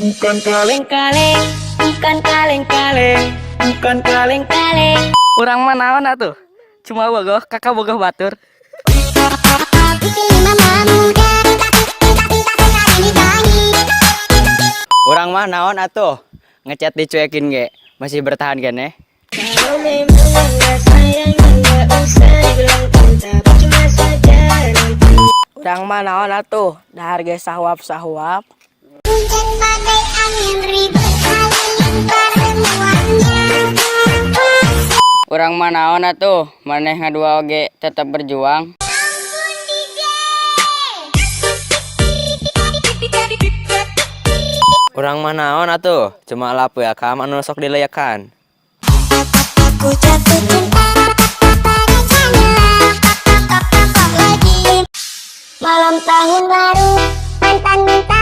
Bukan kaleng-kaleng, bukan kaleng-kaleng, bukan kaleng-kaleng. Urang mah naon atuh? Cuma bogoh, kakak bogoh batur. Urang mah naon atuh? Ngechat dicuekin ge, masih bertahan kene. Kalau memang enggak sayang, enggak usah dibilang cinta, cuma saja nanti. Urang mah naon atuh? Dahar ge sahuap-sahuap. Hujan badai angin ribut kalian semuanya. Urang mah naon atuh? Maneh ngadua oge tetep berjuang. Urang mah naon atuh? Cuma lapu ya kam anu sok dileyakan. Aku jatuh cinta padanya lagi. Malam tahun baru mantan minta